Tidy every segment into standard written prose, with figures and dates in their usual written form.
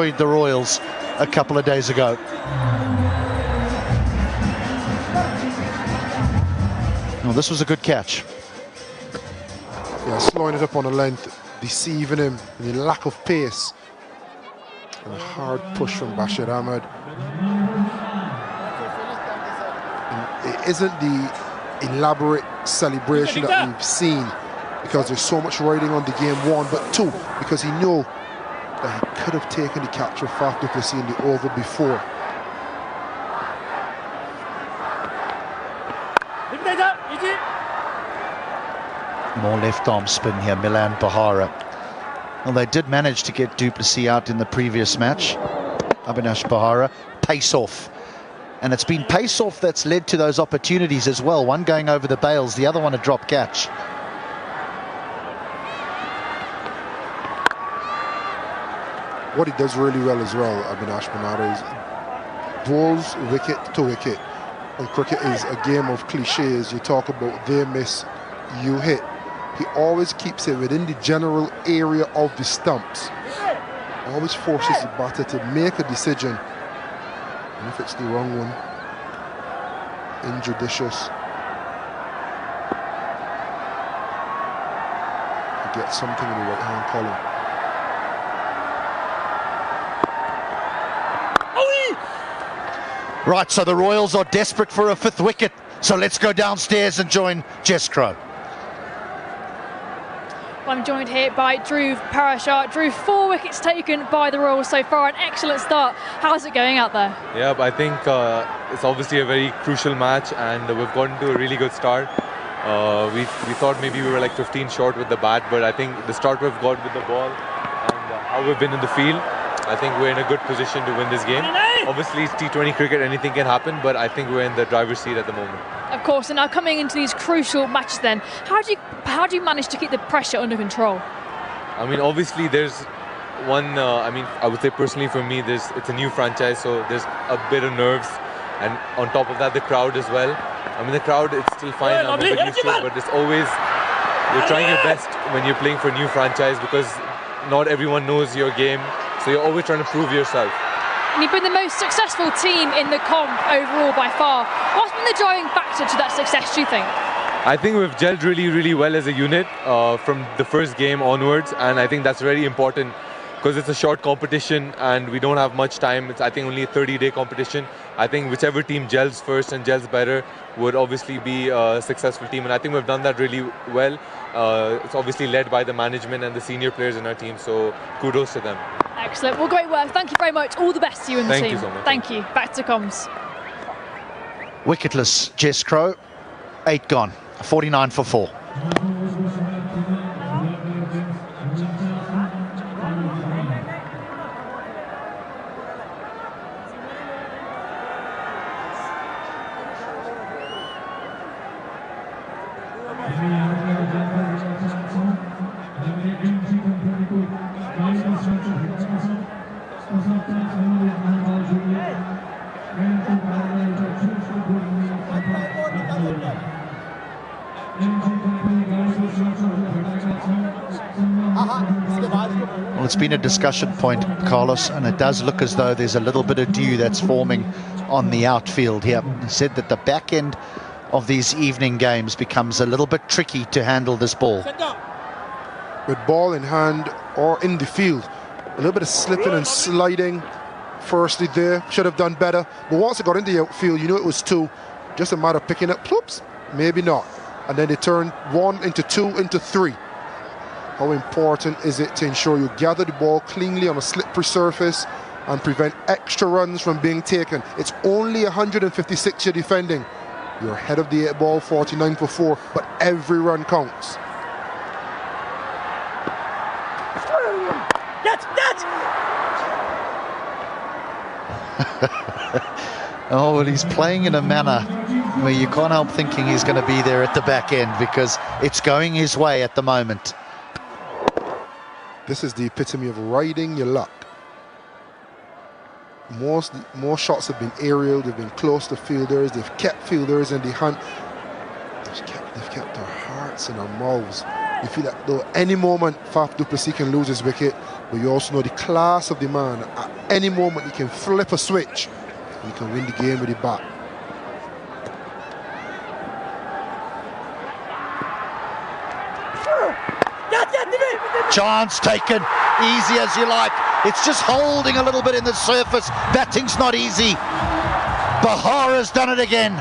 the Royals a couple of days ago. Well, this was a good catch. Yeah, slowing it up on the length, deceiving him in the lack of pace. And a hard push from Bashir Ahmed. And it isn't the elaborate celebration that we've seen because there's so much riding on the game, one, but two, because he knew that he could have taken the capture of Faf du Plessis in the over before. More left arm spin here, Milan Bahara. Well, they did manage to get du Plessis out in the previous match. Avinash Bahara, pace off. And it's been pace off that's led to those opportunities as well. One going over the bails, the other one a drop catch. What he does really well as well, Avinash Bahara, is bowls wicket to wicket. And cricket is a game of cliches. You talk about they miss, you hit. He always keeps it within the general area of the stumps. Always forces the batter to make a decision. And if it's the wrong one, injudicious. He gets something in the right-hand column. Right, so the Royals are desperate for a fifth wicket. So let's go downstairs and join Jess Crow. I'm joined here by Dhruv Parashar. Dhruv, 4 wickets taken by the Royals so far, an excellent start. How's it going out there? Yeah, I think it's obviously a very crucial match and we've gotten to a really good start. We thought maybe we were like 15 short with the bat, but I think the start we've got with the ball and how we've been in the field, I think we're in a good position to win this game. Obviously it's T20 cricket, anything can happen, but I think we're in the driver's seat at the moment. Of course, and now coming into these crucial matches then, how do you manage to keep the pressure under control? I mean, obviously there's one, I would say personally for me, it's a new franchise, so there's a bit of nerves, and on top of that, the crowd as well. I mean, the crowd, it's still fine, I'm a bit used to it, but it's always, you're trying your best when you're playing for a new franchise because not everyone knows your game, so you're always trying to prove yourself. And you've been the most successful team in the comp overall by far. What's been the driving factor to that success, do you think? I think we've gelled really, really well as a unit from the first game onwards, and I think that's very important because it's a short competition and we don't have much time. It's, I think, only a 30-day competition. I think whichever team gels first and gels better would obviously be a successful team, and I think we've done that really well. It's obviously led by the management and the senior players in our team, so kudos to them. Excellent. Well, great work. Thank you very much. All the best to you and the team. Thank you so much. Thank you. Back to comms. Wicketless Jess Crow, 8 gone, 49 for 4. Well, it's been a discussion point, Carlos, and it does look as though there's a little bit of dew that's forming on the outfield here. He said that the back end of these evening games becomes a little bit tricky to handle this ball. With ball in hand or in the field, a little bit of slipping and sliding firstly there, should have done better, but once it got in the outfield, you knew it was 2, just a matter of picking up, ploops, maybe not, and then they turned 1 into 2 into 3. How important is it to ensure you gather the ball cleanly on a slippery surface and prevent extra runs from being taken? It's only 156 you're defending. You're ahead of the 8 ball, 49 for 4, but every run counts. Oh, well, he's playing in a manner where you can't help thinking he's going to be there at the back end because it's going his way at the moment. This is the epitome of riding your luck. More shots have been aerial, they've been close to fielders, they've kept fielders in the hunt. They've kept our hearts in our mouths. You feel like though any moment Faf du Plessis can lose his wicket, but you also know the class of the man. At any moment he can flip a switch and he can win the game with the bat. Chance taken, easy as you like. It's just holding a little bit in the surface. Batting's not easy. Bahara's done it again.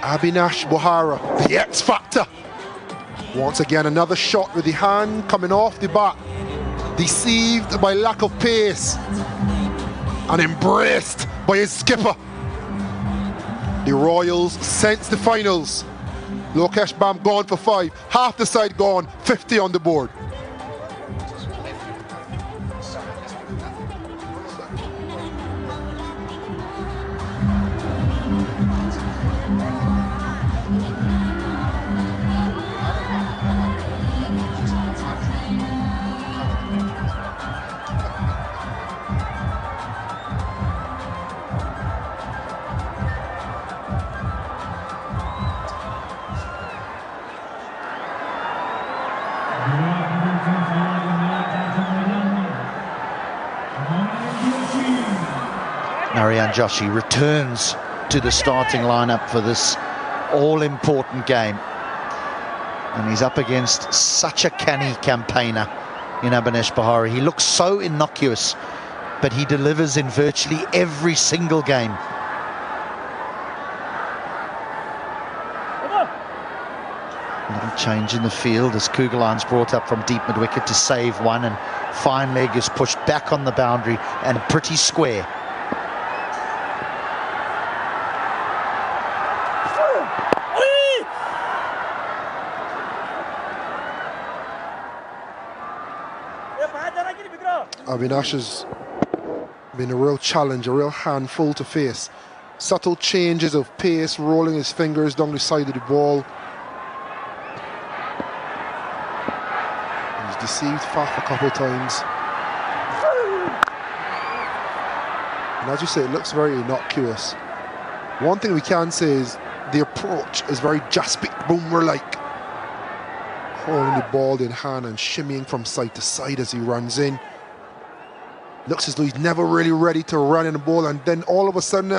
Abhinash Bahara, the X factor. Once again, another shot with the hand coming off the bat. Deceived by lack of pace and embraced by his skipper. The Royals sense the finals. Lokesh Bam gone for 5, half the side gone, 50 on the board. Marianne Joshi returns to the starting lineup for this all-important game. And he's up against such a canny campaigner in Abhinash Bahara. He looks so innocuous, but he delivers in virtually every single game. Little change in the field as Kugelan's brought up from deep mid-wicket to save one, and fine leg is pushed back on the boundary and pretty square. Abhinash has been a real challenge, a real handful to face. Subtle changes of pace, rolling his fingers down the side of the ball. He's deceived Faf a couple of times. And as you say, it looks very innocuous. One thing we can say is the approach is very Jasprit Bumrah-like. Holding the ball in hand and shimmying from side to side as he runs in. Looks as though he's never really ready to run in the ball, and then all of a sudden,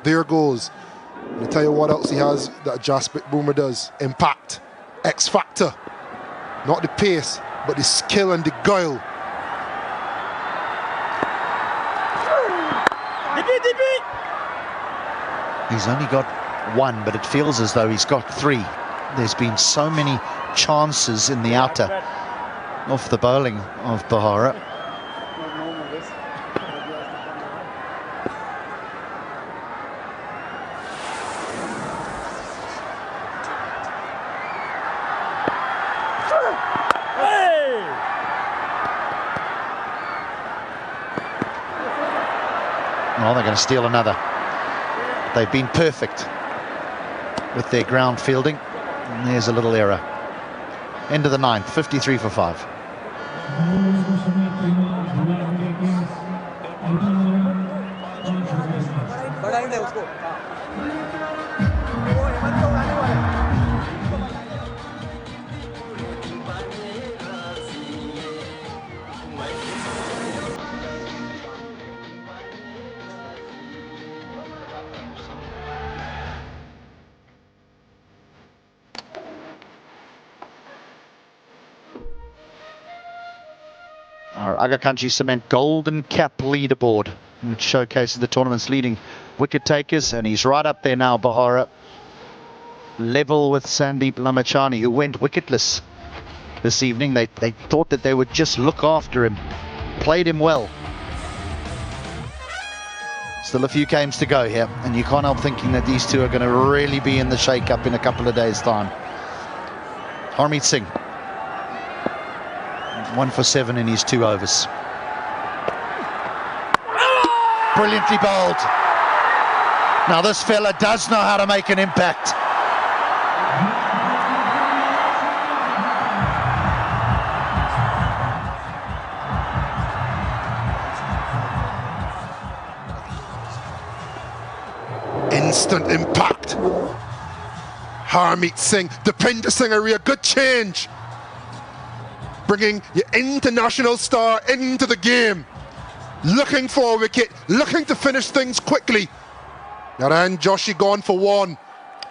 there goes. And I tell you what else he has that Jasprit Bumrah does. Impact, X factor. Not the pace, but the skill and the guile. He's only got one, but it feels as though he's got 3. There's been so many chances in the outer off the bowling of Bahara. Oh, they're going to steal another. They've been perfect with their ground fielding. And there's a little error. End of the 9th, 53 for 5. Our Aga Country Cement Golden Cap leaderboard, which showcases the tournament's leading wicket takers, and he's right up there now, Bahara, level with Sandeep Lamachani, who went wicketless this evening. They thought that they would just look after him, played him well. Still a few games to go here, and you can't help thinking that these two are going to really be in the shake-up in a couple of days' time. Harmeet Singh, 1 for 7 in his 2 overs. Brilliantly bowled. Now this fella does know how to make an impact. Instant impact. Harmeet Singh, Deepinder Singh Arya, good change. Bringing your international star into the game. Looking for a wicket, looking to finish things quickly. Naran Joshi gone for one.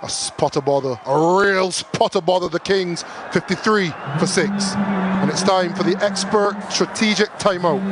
A spot of bother, a real spot of bother. The Kings 53 for 6. And it's time for the expert strategic timeout.